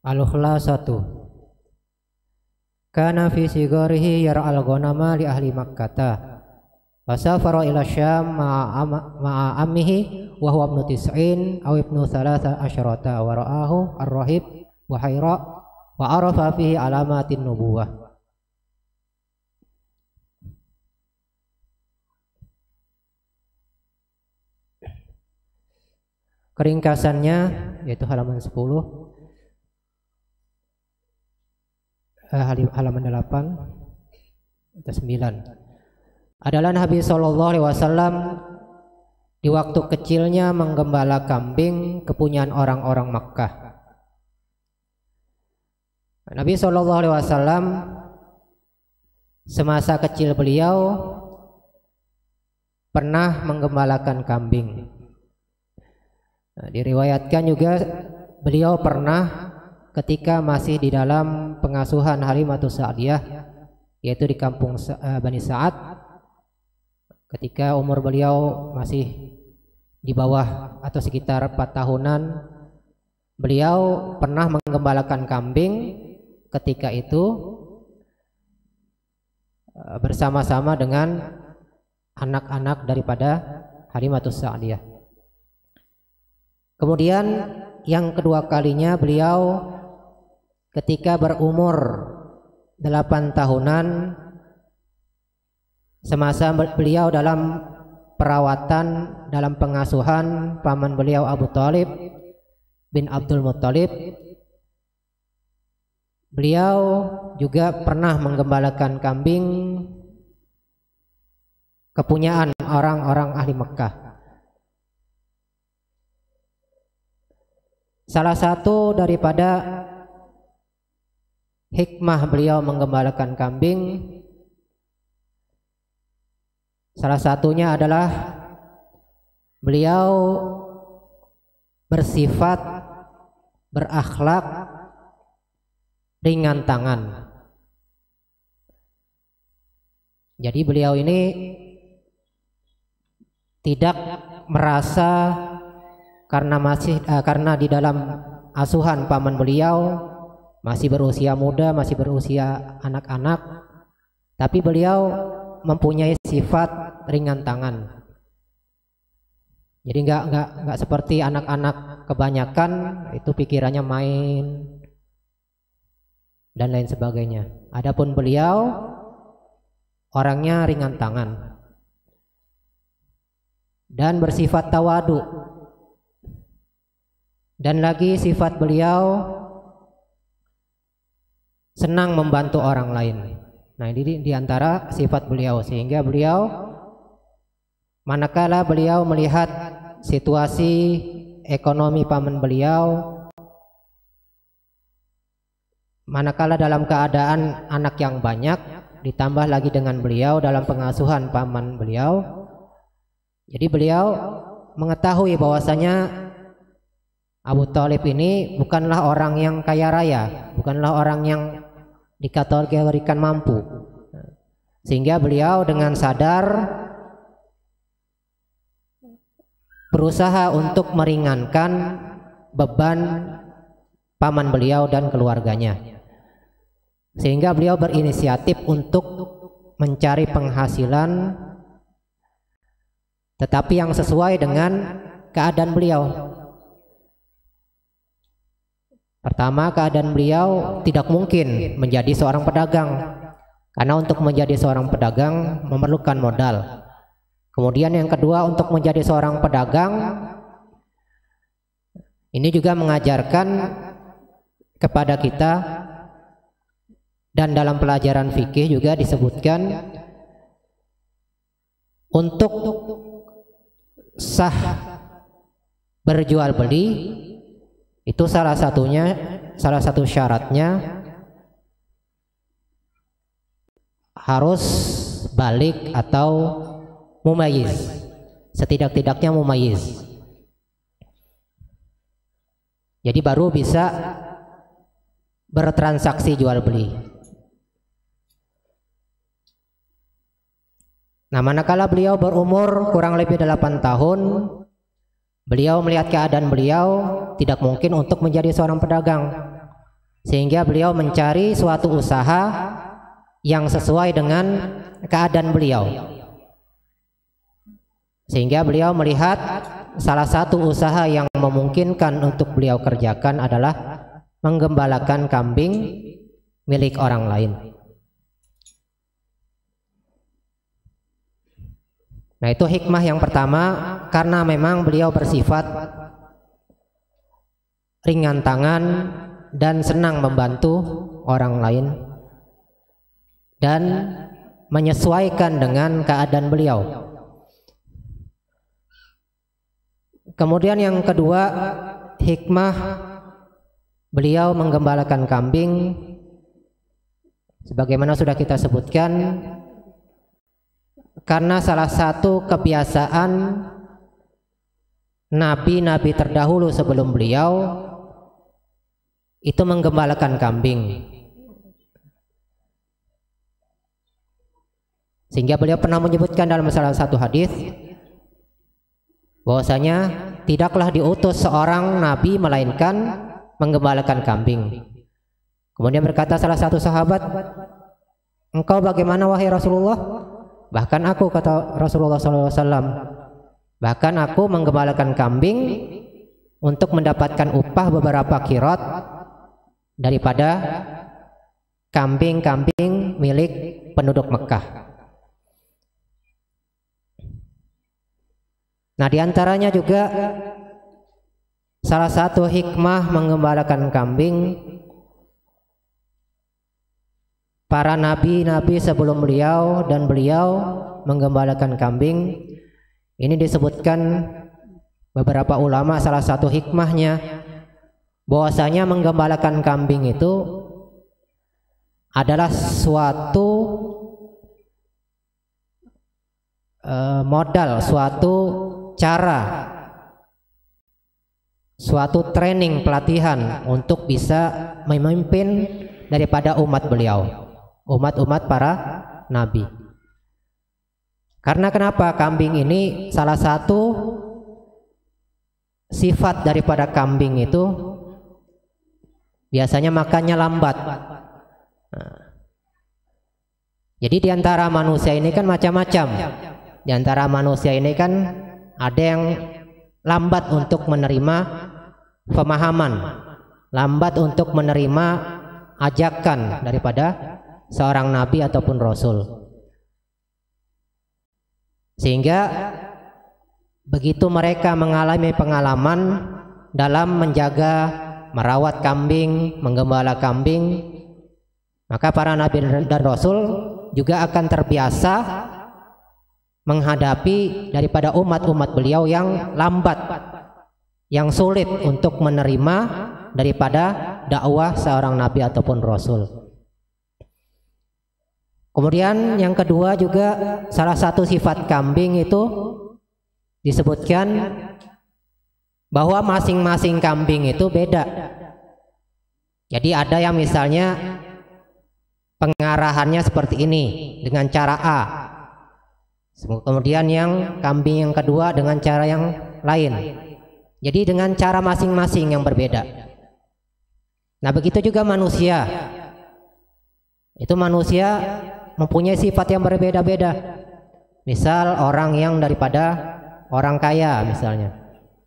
Al-Khlasatu. Kana fi sigarihi yar'al ghanama li ahli Makkah. Fasafara ila Syam ma'a ammihi wa huwa ibnu tis'in aw ibnu thalatha asyrata wa ra'ahu ar-rahib wa hayra wa arafa fihi alamatin nubuwah. Keringkasannya yaitu halaman 10, halaman 8 atau 9 adalah Nabi SAW di waktu kecilnya menggembala kambing kepunyaan orang-orang Makkah. Nabi SAW semasa kecil beliau pernah menggembalakan kambing. Diriwayatkan juga beliau pernah ketika masih di dalam pengasuhan Halimatus Sa'diyah, yaitu di kampung Bani Sa'ad, ketika umur beliau masih di bawah atau sekitar 4 tahunan, beliau pernah menggembalakan kambing ketika itu bersama-sama dengan anak-anak daripada Halimatus Sa'diyah. Kemudian yang kedua kalinya beliau ketika berumur 8 tahunan, semasa beliau dalam perawatan, dalam pengasuhan paman beliau Abu Thalib bin Abdul Muttalib, beliau juga pernah menggembalakan kambing kepunyaan orang-orang ahli Mekah. Salah satu daripada hikmah beliau menggembalakan kambing, salah satunya adalah beliau bersifat berakhlak ringan tangan. Jadi beliau ini tidak merasa karena di dalam asuhan paman beliau masih berusia muda, masih berusia anak-anak, tapi beliau mempunyai sifat ringan tangan. Jadi nggak seperti anak-anak kebanyakan itu pikirannya main dan lain sebagainya. Adapun beliau orangnya ringan tangan dan bersifat tawadu. Dan lagi sifat beliau senang membantu orang lain. Nah, ini diantara sifat beliau, sehingga beliau manakala beliau melihat situasi ekonomi paman beliau, manakala dalam keadaan anak yang banyak ditambah lagi dengan beliau dalam pengasuhan paman beliau, jadi beliau mengetahui bahwasanya Abu Thalib ini bukanlah orang yang kaya raya, bukanlah orang yang dikategorikan mampu, sehingga beliau dengan sadar berusaha untuk meringankan beban paman beliau dan keluarganya, sehingga beliau berinisiatif untuk mencari penghasilan tetapi yang sesuai dengan keadaan beliau. Pertama, keadaan beliau tidak mungkin menjadi seorang pedagang, karena untuk menjadi seorang pedagang memerlukan modal. Kemudian yang kedua, untuk menjadi seorang pedagang ini juga mengajarkan kepada kita, dan dalam pelajaran fikih juga disebutkan untuk sah berjual beli itu salah satu syaratnya harus balik atau mumayyiz, setidak-tidaknya mumayyiz. Jadi baru bisa bertransaksi jual beli. Nah, manakala beliau berumur kurang lebih 8 tahun, beliau melihat keadaan beliau tidak mungkin untuk menjadi seorang pedagang, sehingga beliau mencari suatu usaha yang sesuai dengan keadaan beliau, sehingga beliau melihat salah satu usaha yang memungkinkan untuk beliau kerjakan adalah menggembalakan kambing milik orang lain. Nah, itu hikmah yang pertama, karena memang beliau bersifat ringan tangan dan senang membantu orang lain dan menyesuaikan dengan keadaan beliau. Kemudian yang kedua, hikmah beliau menggembalakan kambing, sebagaimana sudah kita sebutkan, karena salah satu kebiasaan nabi-nabi terdahulu sebelum beliau itu menggembalakan kambing, sehingga beliau pernah menyebutkan dalam salah satu hadis bahwasanya tidaklah diutus seorang nabi melainkan menggembalakan kambing. Kemudian berkata salah satu sahabat, "Engkau bagaimana wahai Rasulullah?" "Bahkan aku," kata Rasulullah SAW, "bahkan aku menggembalakan kambing untuk mendapatkan upah beberapa qirot daripada kambing-kambing milik penduduk Mekah." Nah, diantaranya juga salah satu hikmah menggembalakan kambing, para nabi-nabi sebelum beliau dan beliau menggembalakan kambing. Ini disebutkan beberapa ulama, salah satu hikmahnya bahwasanya menggembalakan kambing itu adalah suatu modal, suatu cara, suatu training, pelatihan untuk bisa memimpin daripada umat beliau, umat-umat para nabi. Karena kenapa? Kambing ini salah satu sifat daripada kambing itu biasanya makannya lambat. Jadi diantara manusia ini kan macam-macam. Diantara manusia ini kan ada yang lambat untuk menerima pemahaman, lambat untuk menerima ajakan daripada seorang nabi ataupun rasul, sehingga begitu mereka mengalami pengalaman dalam menjaga, merawat kambing, menggembala kambing, maka para nabi dan rasul juga akan terbiasa menghadapi daripada umat-umat beliau yang lambat, yang sulit untuk menerima daripada dakwah seorang nabi ataupun rasul. Kemudian yang kedua juga salah satu sifat kambing itu disebutkan bahwa masing-masing kambing itu beda. Jadi ada yang misalnya pengarahannya seperti ini dengan cara A, kemudian yang kambing yang kedua dengan cara yang lain. Jadi dengan cara masing-masing yang berbeda. Nah, begitu juga manusia. Itu manusia mempunyai sifat yang berbeda-beda. Misal orang yang daripada orang kaya misalnya.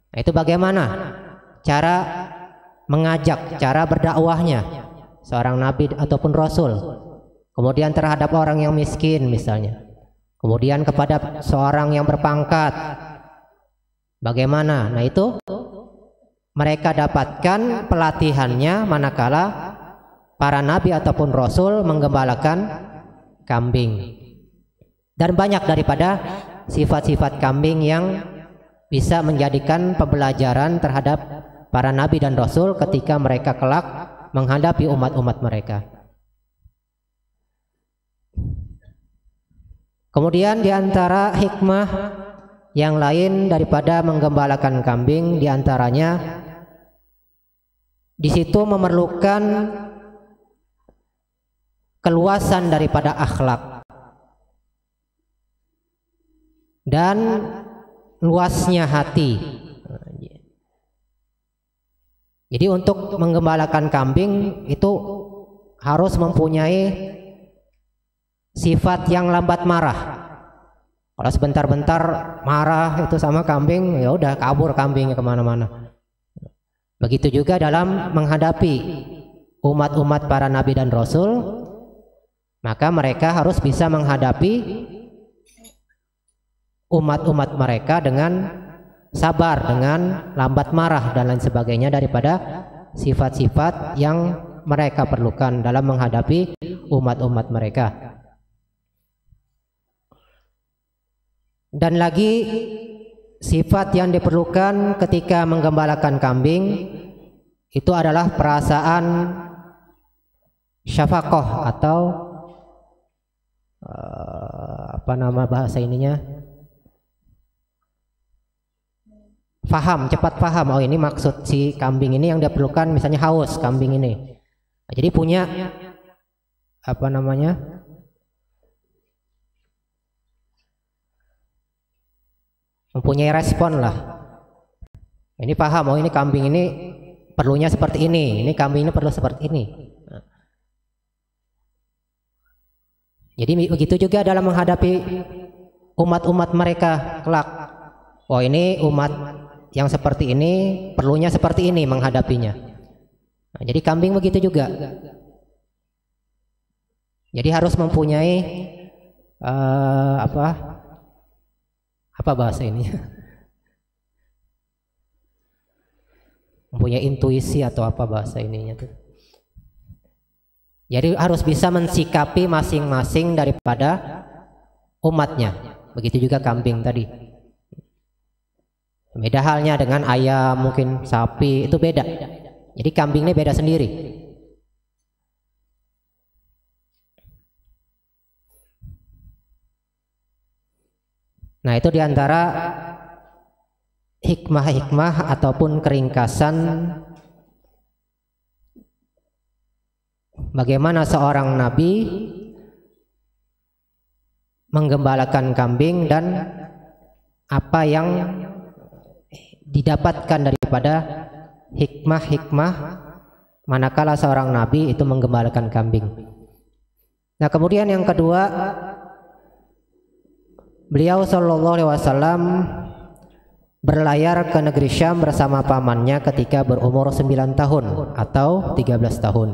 Nah, itu bagaimana cara mengajak, cara berdakwahnya seorang nabi ataupun rasul. Kemudian terhadap orang yang miskin misalnya. Kemudian kepada seorang yang berpangkat. Bagaimana? Nah, itu mereka dapatkan pelatihannya manakala para nabi ataupun rasul menggembalakan kambing. Dan banyak daripada sifat-sifat kambing yang bisa menjadikan pembelajaran terhadap para nabi dan rasul ketika mereka kelak menghadapi umat-umat mereka. Kemudian diantara hikmah yang lain daripada menggembalakan kambing, diantaranya di situ memerlukan keluasan daripada akhlak dan luasnya hati. Jadi untuk menggembalakan kambing itu harus mempunyai sifat yang lambat marah. Kalau sebentar-bentar marah itu sama kambing, ya udah kabur kambingnya kemana-mana. Begitu juga dalam menghadapi umat-umat para nabi dan rasul, maka mereka harus bisa menghadapi umat-umat mereka dengan sabar, dengan lambat marah dan lain sebagainya daripada sifat-sifat yang mereka perlukan dalam menghadapi umat-umat mereka. Dan lagi sifat yang diperlukan ketika menggembalakan kambing itu adalah perasaan syafaqah atau apa nama bahasa ininya, faham, cepat paham. Oh, ini maksud si kambing ini yang dia perlukan, misalnya haus kambing ini. Jadi punya apa namanya, mempunyai respon lah. Ini paham, oh ini kambing ini perlunya seperti ini kambing ini perlu seperti ini. Jadi begitu juga dalam menghadapi umat-umat mereka kelak. Oh, ini umat yang seperti ini perlunya seperti ini menghadapinya. Nah, jadi kambing begitu juga. Jadi harus mempunyai apa bahasa ini? Mempunyai intuisi atau apa bahasa ininya tuh. Jadi harus bisa mensikapi masing-masing daripada umatnya. Begitu juga kambing tadi. Beda halnya dengan ayam, mungkin sapi, itu beda. Jadi kambing ini beda sendiri. Nah, itu diantara hikmah-hikmah ataupun keringkasan bagaimana seorang nabi menggembalakan kambing dan apa yang didapatkan daripada hikmah-hikmah manakala seorang nabi itu menggembalakan kambing. Nah, kemudian yang kedua, beliau sallallahu alaihi wasallam berlayar ke negeri Syam bersama pamannya ketika berumur 9 tahun atau 13 tahun.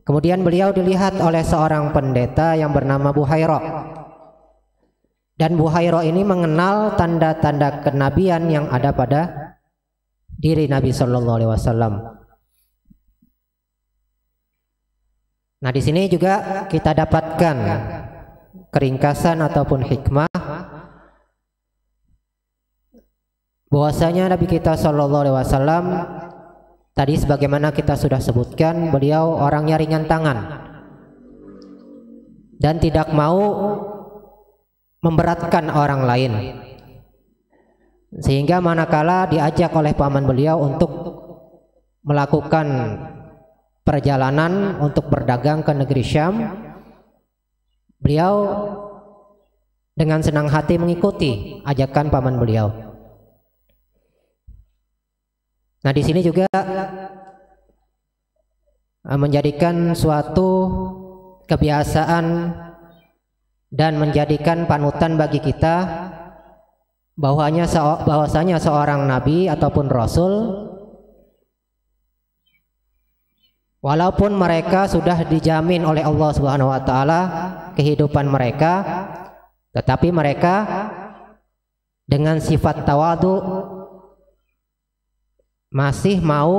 Kemudian beliau dilihat oleh seorang pendeta yang bernama Buhaira. Dan Buhaira ini mengenal tanda-tanda kenabian yang ada pada diri Nabi sallallahu alaihi wasallam. Nah, di sini juga kita dapatkan keringkasan ataupun hikmah bahwasanya Nabi kita sallallahu alaihi wasallam tadi sebagaimana kita sudah sebutkan, beliau orangnya ringan tangan dan tidak mau memberatkan orang lain, sehingga manakala diajak oleh paman beliau untuk melakukan perjalanan untuk berdagang ke negeri Syam, beliau dengan senang hati mengikuti ajakan paman beliau. Nah, di sini juga menjadikan suatu kebiasaan dan menjadikan panutan bagi kita bahwasanya seorang nabi ataupun rasul, walaupun mereka sudah dijamin oleh Allah Subhanahu wa taala kehidupan mereka, tetapi mereka dengan sifat tawadu masih mau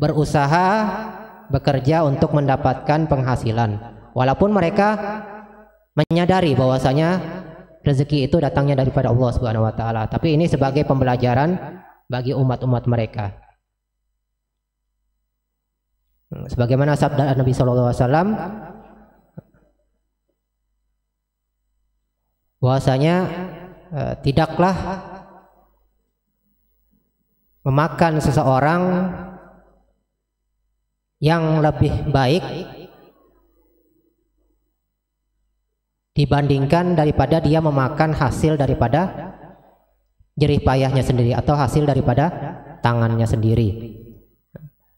berusaha bekerja untuk mendapatkan penghasilan, walaupun mereka menyadari bahwasanya rezeki itu datangnya daripada Allah Subhanahu wa taala. Tapi ini sebagai pembelajaran bagi umat-umat mereka. Sebagaimana sabda Nabi sallallahu alaihi wasallam bahwasanya tidaklah memakan seseorang yang lebih baik dibandingkan daripada dia memakan hasil daripada jerih payahnya sendiri atau hasil daripada tangannya sendiri.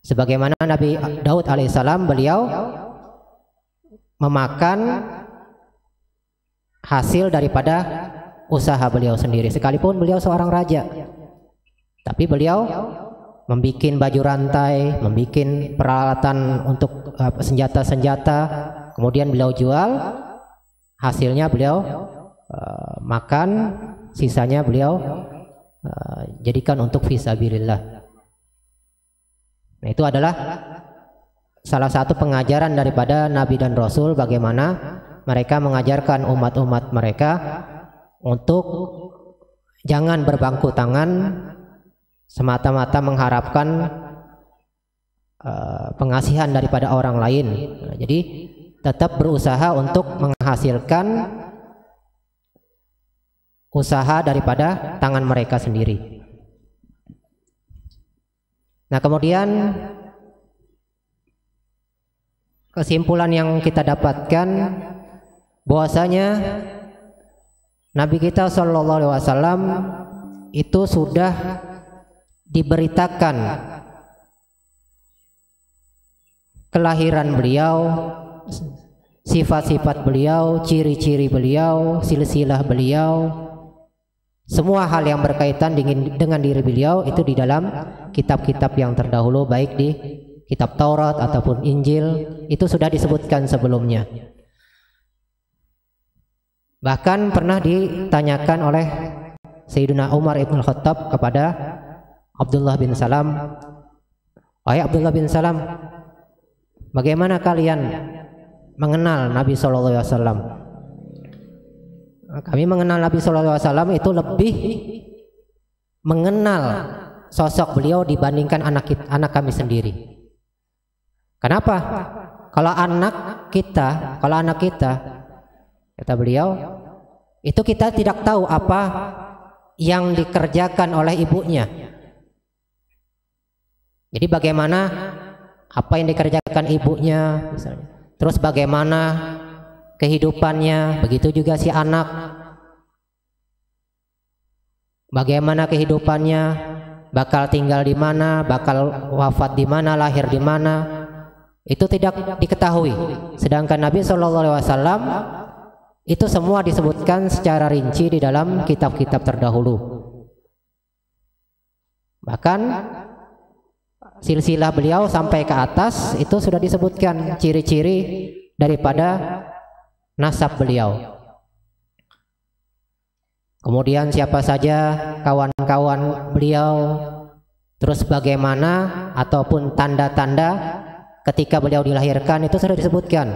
Sebagaimana Nabi Daud alaihissalam, beliau memakan hasil daripada usaha beliau sendiri, sekalipun beliau seorang raja, tapi beliau membikin baju rantai, membikin peralatan untuk senjata-senjata, kemudian beliau jual, hasilnya beliau makan, sisanya beliau jadikan untuk fisabilillah. Nah, itu adalah salah satu pengajaran daripada Nabi dan Rasul, bagaimana mereka mengajarkan umat-umat mereka untuk jangan berbangku tangan semata-mata mengharapkan pengasihan daripada orang lain. Nah, jadi tetap berusaha untuk menghasilkan usaha daripada tangan mereka sendiri. Nah, kemudian kesimpulan yang kita dapatkan bahwasanya Nabi kita Shallallahu Alaihi Wasallam itu sudah diberitakan kelahiran beliau, sifat-sifat beliau, ciri-ciri beliau, silsilah beliau, semua hal yang berkaitan dengan diri beliau itu di dalam kitab-kitab yang terdahulu, baik di kitab Taurat ataupun Injil, itu sudah disebutkan sebelumnya. Bahkan pernah ditanyakan oleh Sayyidina Umar ibn Khattab kepada Abdullah bin Salam, "Wahai Abdullah bin Salam, bagaimana kalian mengenal Nabi Shallallahu Alaihi Wasallam?" Kami mengenal Nabi Shallallahu Alaihi Wasallam itu lebih mengenal sosok beliau dibandingkan anak kami sendiri. Kenapa? Kalau anak kita, kata beliau, itu kita tidak tahu apa yang dikerjakan oleh ibunya. Jadi bagaimana apa yang dikerjakan ibunya, misalnya. Terus bagaimana kehidupannya, begitu juga si anak. Bagaimana kehidupannya, bakal tinggal di mana, bakal wafat di mana, lahir di mana, itu tidak diketahui. Sedangkan Nabi Shallallahu Alaihi Wasallam itu semua disebutkan secara rinci di dalam kitab-kitab terdahulu. Bahkan silsilah beliau sampai ke atas itu sudah disebutkan ciri-ciri daripada nasab beliau. Kemudian siapa saja kawan-kawan beliau, terus bagaimana ataupun tanda-tanda ketika beliau dilahirkan itu sudah disebutkan.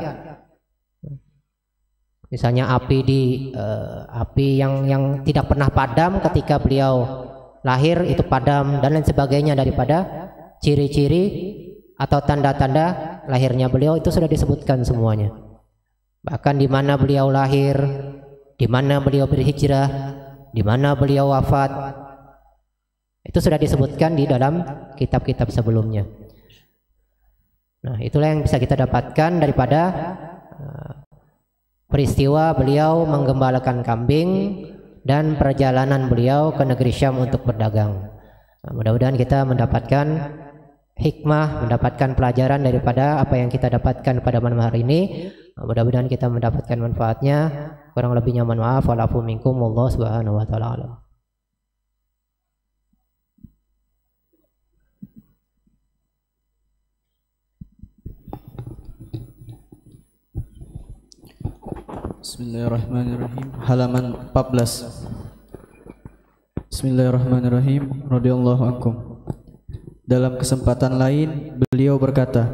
Misalnya api yang tidak pernah padam ketika beliau lahir itu padam, dan lain sebagainya daripada ciri-ciri atau tanda-tanda lahirnya beliau itu sudah disebutkan semuanya. Bahkan di mana beliau lahir, di mana beliau berhijrah, di mana beliau wafat, itu sudah disebutkan di dalam kitab-kitab sebelumnya. Nah, itulah yang bisa kita dapatkan daripada peristiwa beliau menggembalakan kambing dan perjalanan beliau ke negeri Syam untuk berdagang. Nah, mudah-mudahan kita mendapatkan hikmah, mendapatkan pelajaran daripada apa yang kita dapatkan pada malam hari ini. Mudah-mudahan kita mendapatkan manfaatnya. Kurang lebihnya mohon maaf. Walafu minkum wallahu subhanahu wa ta'ala alam. Bismillahirrahmanirrahim. Halaman 14. Bismillahirrahmanirrahim. Radhiyallahu ankum. Dalam kesempatan lain beliau berkata,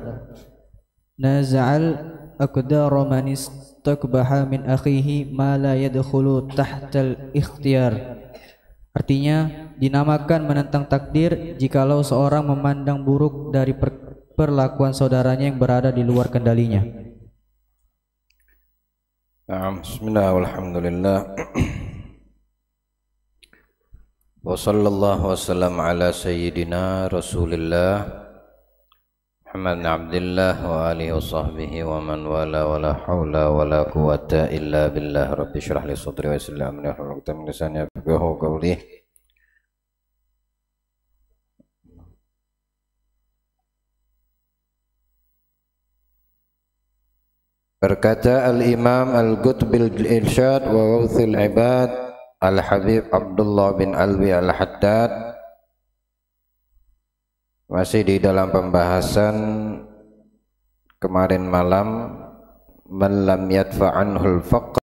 "Naza'al aqdar man istakbaha min akhihi ma la yadkhulu tahtal ikhtiyar." Artinya, dinamakan menentang takdir jikalau seorang memandang buruk dari perlakuan saudaranya yang berada di luar kendalinya. Bismillah walhamdulillah wa sallallahu wasallam ala sayyidina rasulillah Muhammad bin Abdillah wa alihi wa sahbihi wa man wala wa la hawla wa la quwata illa billah. Rabbi syrah li sadri wa yassir li amri wahlul 'uqdatam min lisani yafqahu qawli. Berkata Al-Imam Al-Qutbil Irsyad wa Wawthil Ibad Al-Habib Abdullah bin Alwi Al-Haddad, masih di dalam pembahasan kemarin malam, man lam yadfa anhul faqr